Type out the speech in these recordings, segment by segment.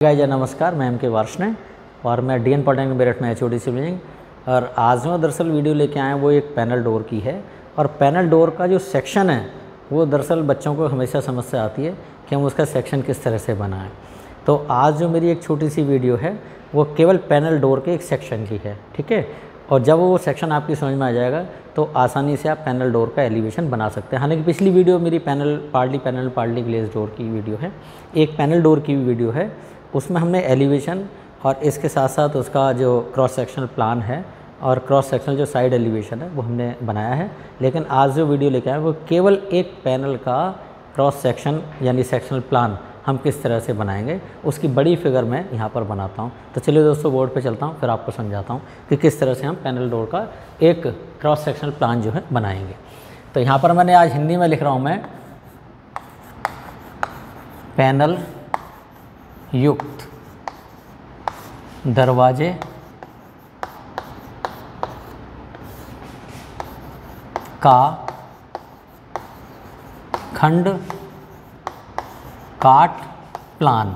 Guys नमस्कार, मैं MK. Varshney और मैं डी.एन. पॉलिटेक्निक मेरठ में एच.ओ.डी. Civil engineering. और आज मैं दरअसल वीडियो लेके आया हूँ वो एक पैनल डोर की है। और पैनल डोर का जो सेक्शन है वो दरअसल बच्चों को हमेशा समस्या आती है कि हम उसका सेक्शन किस तरह से बनाएं। तो आज जो मेरी एक छोटी सी वीडियो है वो केवल पैनल डोर के एक सेक्शन की है, ठीक है। और जब वो सेक्शन आपकी समझ में आ जाएगा तो आसानी से आप पैनल डोर का एलिवेशन बना सकते हैं। हालांकि पिछली वीडियो मेरी पार्टली ग्लेज डोर की वीडियो है, एक पैनल डोर की भी वीडियो है, उसमें हमने एलिवेशन और इसके साथ साथ उसका जो क्रॉस सेक्शनल प्लान है और क्रॉस सेक्शनल जो साइड एलिवेशन है वो हमने बनाया है। लेकिन आज जो वीडियो लेके आए वो केवल एक पैनल का क्रॉस सेक्शन यानी सेक्शनल प्लान हम किस तरह से बनाएंगे उसकी बड़ी फिगर मैं यहाँ पर बनाता हूँ। तो चलिए दोस्तों, बोर्ड पे चलता हूँ, फिर आपको समझाता हूँ कि किस तरह से हम पैनल डोर का एक क्रॉस सेक्शनल प्लान जो है बनाएंगे। तो यहाँ पर मैंने आज हिंदी में लिख रहा हूँ मैं पैनल युक्त दरवाजे का खंड काट प्लान।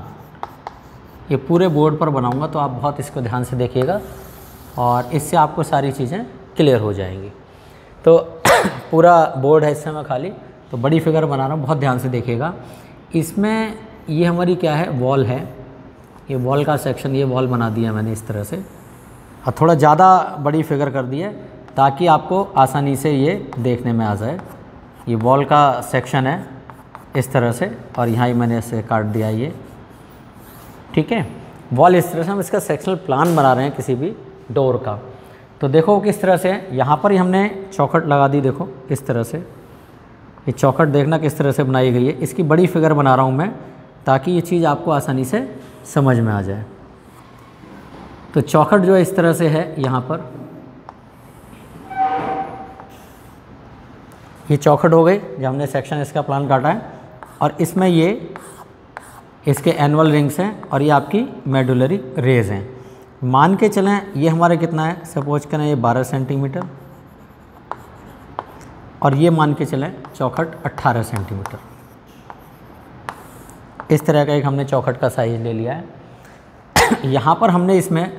ये पूरे बोर्ड पर बनाऊंगा तो आप बहुत इसको ध्यान से देखिएगा और इससे आपको सारी चीज़ें क्लियर हो जाएंगी। तो पूरा बोर्ड है इस समय खाली, तो बड़ी फिगर बना रहा हूँ, बहुत ध्यान से देखिएगा। इसमें ये हमारी क्या है, वॉल है, ये वॉल का सेक्शन, ये वॉल बना दिया मैंने इस तरह से और थोड़ा ज़्यादा बड़ी फिगर कर दी है ताकि आपको आसानी से ये देखने में आ जाए। ये वॉल का सेक्शन है इस तरह से और यहाँ ही मैंने इसे काट दिया ये, ठीक है। वॉल इस तरह से हम इसका सेक्शनल प्लान बना रहे हैं किसी भी डोर का। तो देखो किस तरह से यहाँ पर ही हमने चौखट लगा दी, देखो इस तरह से ये चौखट देखना किस तरह से बनाई गई है। इसकी बड़ी फिगर बना रहा हूँ मैं ताकि ये चीज़ आपको आसानी से समझ में आ जाए। तो चौखट जो है इस तरह से है, यहाँ पर ये चौखट हो गई जब हमने सेक्शन इसका प्लान काटा है। और इसमें ये इसके एनुअल रिंग्स हैं और ये आपकी मेडुलरी रेज हैं। मान के चलें ये हमारे कितना है, सपोज करें ये 12 सेंटीमीटर और ये मान के चलें चौखट 18 सेंटीमीटर। इस तरह का एक हमने चौखट का साइज ले लिया है। यहाँ पर हमने इसमें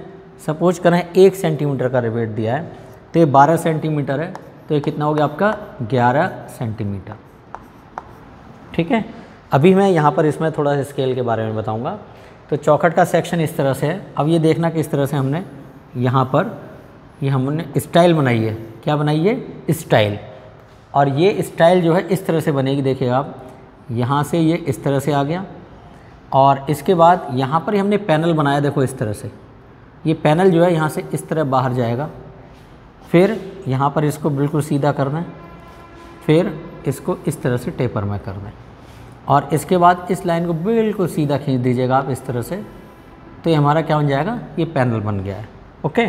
सपोज करें 1 सेंटीमीटर का रिवेट दिया है, तो ये 12 सेंटीमीटर है, तो ये कितना हो गया आपका 11 सेंटीमीटर, ठीक है। अभी मैं यहाँ पर इसमें थोड़ा सा स्केल के बारे में बताऊँगा। तो चौखट का सेक्शन इस तरह से है। अब ये देखना किस तरह से हमने यहाँ पर ये हमने स्टाइल बनाई है। क्या बनाई है? स्टाइल। और ये स्टाइल जो है इस तरह से बनेगी, देखिए आप, यहाँ से ये इस तरह से आ गया और इसके बाद यहाँ पर ही हमने पैनल बनाया, देखो इस तरह से। ये पैनल जो है यहाँ से इस तरह बाहर जाएगा, फिर यहाँ पर इसको बिल्कुल सीधा करना है, फिर इसको इस तरह से टेपर में करना है और इसके बाद इस लाइन को बिल्कुल सीधा खींच दीजिएगा आप इस तरह से। तो ये हमारा क्या बन जाएगा, ये पैनल बन गया है, ओके।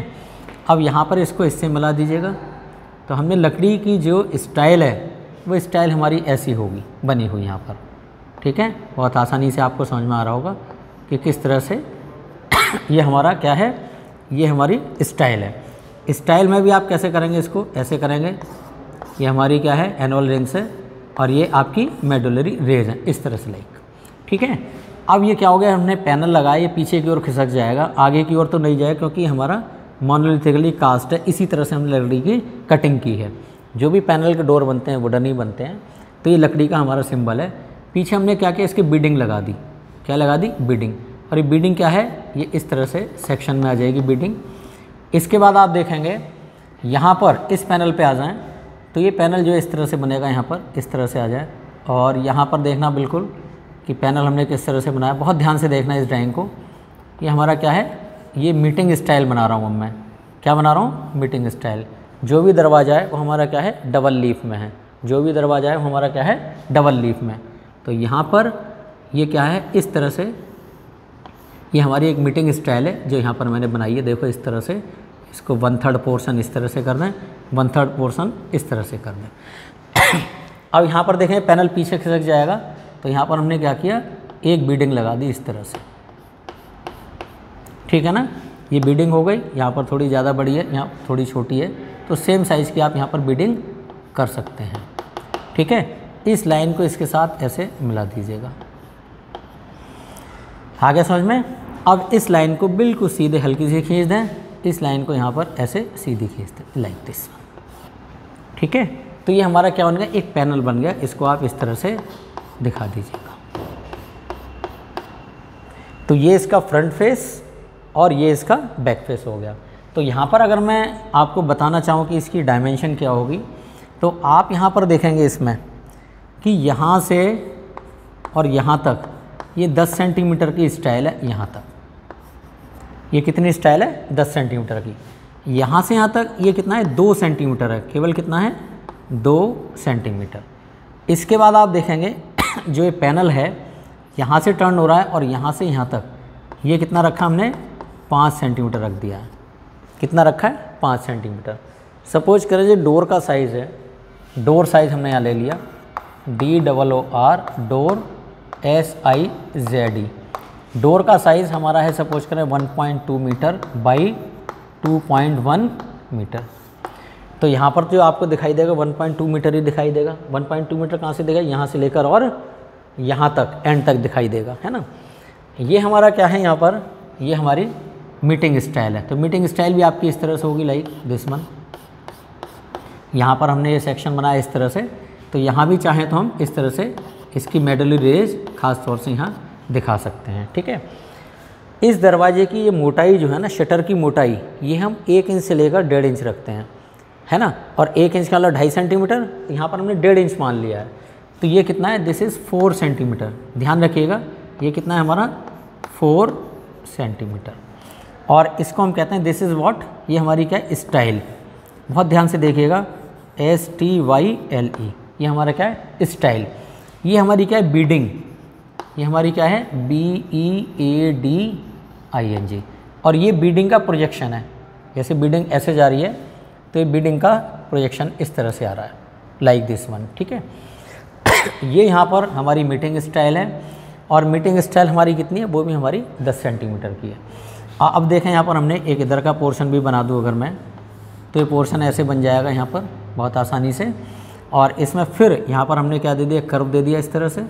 अब यहाँ पर इसको इससे मिला दीजिएगा। तो हमने लकड़ी की जो स्टाइल है वो स्टाइल हमारी ऐसी होगी बनी हुई यहाँ पर, ठीक है। बहुत आसानी से आपको समझ में आ रहा होगा कि किस तरह से ये हमारा क्या है, ये हमारी स्टाइल है। स्टाइल में भी आप कैसे करेंगे, इसको ऐसे करेंगे, ये हमारी क्या है, एनुअल रिंग्स है और ये आपकी मेडुलरी रेज है, इस तरह से लाइक, ठीक है। अब ये क्या हो गया, हमने पैनल लगाया, ये पीछे की ओर खिसक जाएगा, आगे की ओर तो नहीं जाएगा क्योंकि हमारा मोनोलिथिकली कास्ट है। इसी तरह से हमने लकड़ी की कटिंग की है। जो भी पैनल के डोर बनते हैं वुडन ही बनते हैं। तो ये लकड़ी का हमारा सिंबल है। पीछे हमने क्या किया, इसकी बीडिंग लगा दी। क्या लगा दी? बीडिंग। और ये बीडिंग क्या है, ये इस तरह से सेक्शन में आ जाएगी बीडिंग। इसके बाद आप देखेंगे यहाँ पर इस पैनल पे आ जाएं तो ये पैनल जो इस तरह से बनेगा, यहाँ पर इस तरह से आ जाए और यहाँ पर देखना बिल्कुल कि पैनल हमने किस तरह से बनाया। बहुत ध्यान से देखना इस ड्राइंग को। ये हमारा क्या है, ये मीटिंग स्टाइल बना रहा हूँ मैं। क्या बना रहा हूँ? Meeting style. जो भी दरवाज़ा है वो हमारा क्या है, डबल लीफ में है। जो भी दरवाज़ा है वो हमारा क्या है, डबल लीफ में। तो यहाँ पर ये क्या है, इस तरह से ये हमारी एक मीटिंग स्टाइल है जो यहाँ पर मैंने बनाई है। देखो इस तरह से इसको 1/3 पोर्शन इस तरह से करना है, 1/3 पोर्शन इस तरह से करना है। अब यहाँ पर देखें पैनल पीछे खिसक जाएगा, तो यहाँ पर हमने क्या किया, एक बीडिंग लगा दी इस तरह से, ठीक है ना। ये बीडिंग हो गई, यहाँ पर थोड़ी ज़्यादा बड़ी है, यहाँ थोड़ी छोटी है, तो सेम साइज़ की आप यहाँ पर बीडिंग कर सकते हैं, ठीक है। इस लाइन को इसके साथ ऐसे मिला दीजिएगा। आगे समझ में। अब इस लाइन को बिल्कुल सीधे हल्की सी खींच दें, इस लाइन को यहाँ पर ऐसे सीधी खींच दें लाइक दिस। ठीक है, तो ये हमारा क्या बन गया, एक पैनल बन गया। इसको आप इस तरह से दिखा दीजिएगा। तो ये इसका फ्रंट फेस और ये इसका बैक फेस हो गया। तो यहाँ पर अगर मैं आपको बताना चाहूँ कि इसकी डायमेंशन क्या होगी, तो आप यहाँ पर देखेंगे इसमें कि यहाँ से और यहाँ तक ये 10 सेंटीमीटर की स्टाइल है। यहाँ तक ये कितनी स्टाइल है, 10 सेंटीमीटर की। यहाँ से यहाँ तक ये कितना है, 2 सेंटीमीटर है, केवल कितना है, 2 सेंटीमीटर। इसके बाद आप देखेंगे जो ये पैनल है यहाँ से टर्न हो रहा है और यहाँ से यहाँ तक ये कितना रखा हमने, 5 सेंटीमीटर रख दिया है। कितना रखा है, 5 सेंटीमीटर। सपोज करें जो डोर का साइज़ है, डोर साइज़ हमने यहाँ ले लिया DOOR, डोर SIZE। डोर का साइज़ हमारा है सपोज करें 1.2 मीटर बाई 2.1 मीटर। तो यहाँ पर जो आपको दिखाई देगा 1.2 मीटर ही दिखाई देगा। 1.2 मीटर कहाँ से देगा, यहाँ से लेकर और यहाँ तक एंड तक दिखाई देगा, है ना। ये हमारा क्या है, यहाँ पर ये हमारी मीटिंग स्टाइल है। तो मीटिंग स्टाइल भी आपकी इस तरह से होगी लाइक दिस वन। यहाँ पर हमने ये सेक्शन बनाया इस तरह से, तो यहाँ भी चाहें तो हम इस तरह से इसकी मेडुलरी रेज खास तौर से यहाँ दिखा सकते हैं। ठीक है, इस दरवाजे की ये मोटाई जो है ना, शटर की मोटाई, ये हम 1 इंच से लेकर 1.5 इंच रखते हैं, है ना। और 1 इंच का मतलब 2.5 सेंटीमीटर, यहाँ पर हमने 1.5 इंच मान लिया है। तो ये कितना है, दिस इज़ 4 सेंटीमीटर। ध्यान रखिएगा ये कितना है हमारा, 4 सेंटीमीटर। और इसको हम कहते हैं दिस इज़ व्हाट, ये हमारी क्या है, स्टाइल। बहुत ध्यान से देखिएगा, STYLE, ये हमारा क्या है, स्टाइल। ये हमारी क्या है, बीडिंग। ये हमारी क्या है, BEADING। और ये बीडिंग का प्रोजेक्शन है। जैसे बीडिंग ऐसे जा रही है तो ये बीडिंग का प्रोजेक्शन इस तरह से आ रहा है लाइक दिस वन। ठीक है, ये यहाँ पर हमारी मीटिंग स्टाइल है। और मीटिंग स्टाइल हमारी कितनी है, वो भी हमारी 10 सेंटीमीटर की है। अब देखें यहाँ पर हमने एक इधर का पोर्शन भी बना दूँ अगर मैं, तो ये पोर्शन ऐसे बन जाएगा यहाँ पर बहुत आसानी से। और इसमें फिर यहाँ पर हमने क्या दे दिया, कर्व दे दिया इस तरह से।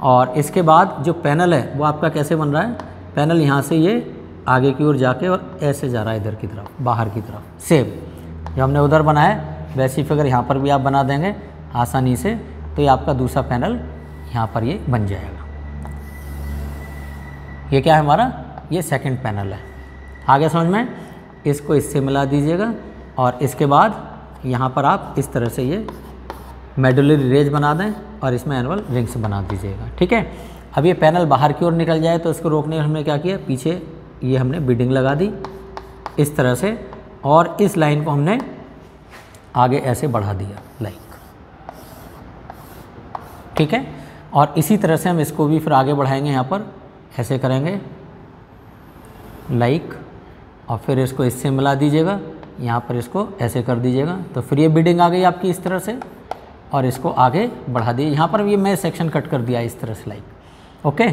और इसके बाद जो पैनल है वो आपका कैसे बन रहा है, पैनल यहाँ से ये आगे की ओर जाके और ऐसे जा रहा है इधर की तरफ, बाहर की तरफ। सेम जो हमने उधर बनाया वैसी फिगर यहाँ पर भी आप बना देंगे आसानी से, तो ये आपका दूसरा पैनल यहाँ पर ये बन जाएगा। ये क्या है हमारा, ये सेकंड पैनल है। आगे समझ में, इसको इससे मिला दीजिएगा और इसके बाद यहाँ पर आप इस तरह से ये मेडुलरी रेज बना दें और इसमें एनुअल रिंग्स बना दीजिएगा। ठीक है, अब ये पैनल बाहर की ओर निकल जाए तो इसको रोकने हमने क्या किया, पीछे ये हमने बीडिंग लगा दी इस तरह से, और इस लाइन को हमने आगे ऐसे बढ़ा दिया लाइक। ठीक है, और इसी तरह से हम इसको भी फिर आगे बढ़ाएंगे, यहाँ पर ऐसे करेंगे लाइक, और फिर इसको इससे मिला दीजिएगा, यहाँ पर इसको ऐसे कर दीजिएगा। तो फिर ये बीडिंग आ गई आपकी इस तरह से, और इसको आगे बढ़ा दिए। यहाँ पर ये मैं सेक्शन कट कर दिया इस तरह से लाइक। ओके,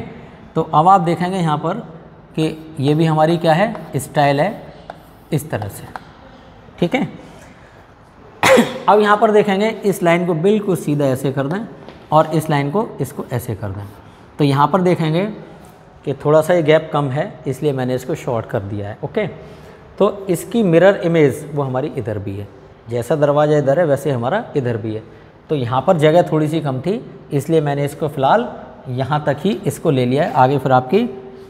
तो अब आप देखेंगे यहाँ पर कि ये भी हमारी क्या है, स्टाइल है इस तरह से। ठीक है, अब यहाँ पर देखेंगे इस लाइन को बिल्कुल सीधा ऐसे कर दें और इस लाइन को इसको ऐसे कर दें। तो यहाँ पर देखेंगे कि थोड़ा सा ये गैप कम है, इसलिए मैंने इसको शॉर्ट कर दिया है। ओके, तो इसकी मिरर इमेज वो हमारी इधर भी है, जैसा दरवाज़ा इधर है वैसे हमारा इधर भी है। तो यहाँ पर जगह थोड़ी सी कम थी, इसलिए मैंने इसको फ़िलहाल यहाँ तक ही इसको ले लिया है। आगे फिर आपकी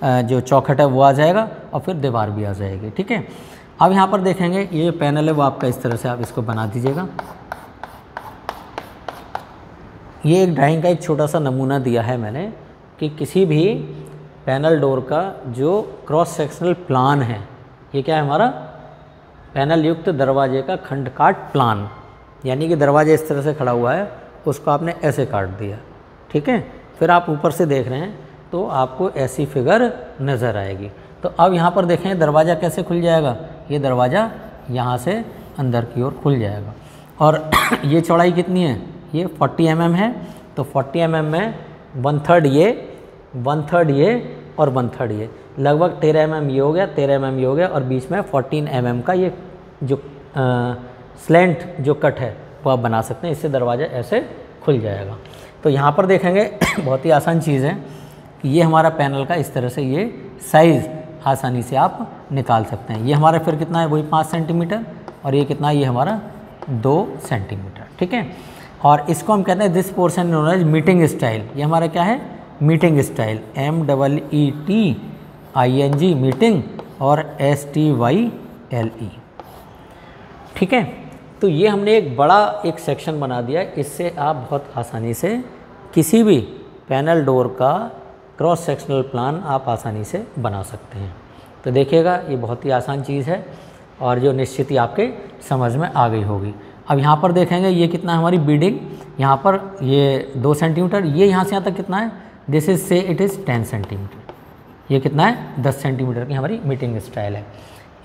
जो चौखट है वो आ जाएगा और फिर दीवार भी आ जाएगी। ठीक है, अब यहाँ पर देखेंगे ये पैनल है वो आपका इस तरह से आप इसको बना दीजिएगा। ये एक ड्राइंग का एक छोटा सा नमूना दिया है मैंने कि किसी भी पैनल डोर का जो क्रॉस सेक्शनल प्लान है, ये क्या है हमारा, पैनल युक्त दरवाजे का खंड काट प्लान। यानी कि दरवाजा इस तरह से खड़ा हुआ है, उसको आपने ऐसे काट दिया। ठीक है, फिर आप ऊपर से देख रहे हैं तो आपको ऐसी फिगर नज़र आएगी। तो अब यहाँ पर देखें दरवाज़ा कैसे खुल जाएगा, ये दरवाज़ा यहाँ से अंदर की ओर खुल जाएगा। और ये चौड़ाई कितनी है, ये 40 mm है। तो 40 mm में 1/3 ये, 1/3 ये और 1/3 ये, लगभग 13 mm ये हो गया, 13 mm ये हो गया, और बीच में 14 mm का ये जो स्लैंट जो कट है वो आप बना सकते हैं। इससे दरवाज़ा ऐसे खुल जाएगा। तो यहाँ पर देखेंगे बहुत ही आसान चीज़ है कि ये हमारा पैनल का इस तरह से ये साइज़ आसानी से आप निकाल सकते हैं। ये हमारा फिर कितना है, वही 5 सेंटीमीटर, और ये कितना है, ये हमारा 2 सेंटीमीटर, ठीक है। और इसको हम कहते हैं this portion known as meeting style. ये हमारा क्या है, मीटिंग स्टाइल, MEETING मीटिंग और STYLE, ठीक है। तो ये हमने एक बड़ा एक सेक्शन बना दिया, इससे आप बहुत आसानी से किसी भी पैनल डोर का क्रॉस सेक्शनल प्लान आप आसानी से बना सकते हैं। तो देखिएगा ये बहुत ही आसान चीज़ है और जो निश्चित ही आपके समझ में आ गई होगी। अब यहाँ पर देखेंगे ये कितना है हमारी बीडिंग, यहाँ पर ये 2 सेंटीमीटर, ये यहाँ से यहाँ तक कितना है, दिस इज से इट इज़ 10 सेंटीमीटर, ये कितना है 10 सेंटीमीटर की हमारी मीटिंग स्टाइल है।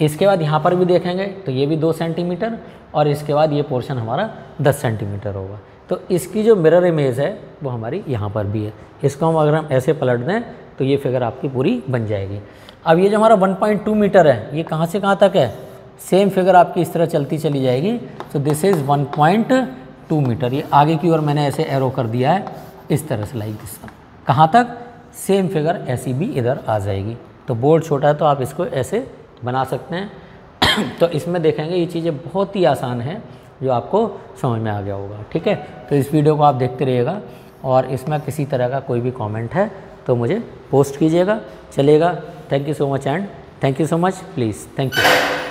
इसके बाद यहाँ पर भी देखेंगे तो ये भी 2 सेंटीमीटर और इसके बाद ये पोर्शन हमारा 10 सेंटीमीटर होगा। तो इसकी जो मिरर इमेज है वो हमारी यहाँ पर भी है। इसको हम अगर हम ऐसे पलट दें तो ये फिगर आपकी पूरी बन जाएगी। अब ये जो हमारा 1.2 मीटर है, ये कहाँ से कहाँ तक है, सेम फिगर आपकी इस तरह चलती चली जाएगी। So this is 1.2 metre. ये आगे की ओर मैंने ऐसे एरो कर दिया है इस तरह से, लाइक दिस, कहाँ तक, सेम फिगर ऐसी भी इधर आ जाएगी। तो बोर्ड छोटा है तो आप इसको ऐसे बना सकते हैं। तो इसमें देखेंगे ये चीज़ें बहुत ही आसान है जो आपको समझ में आ गया होगा, ठीक है। तो इस वीडियो को आप देखते रहिएगा और इसमें किसी तरह का कोई भी कमेंट है तो मुझे पोस्ट कीजिएगा, चलेगा। Thank you so much and thank you so much, please, thank you.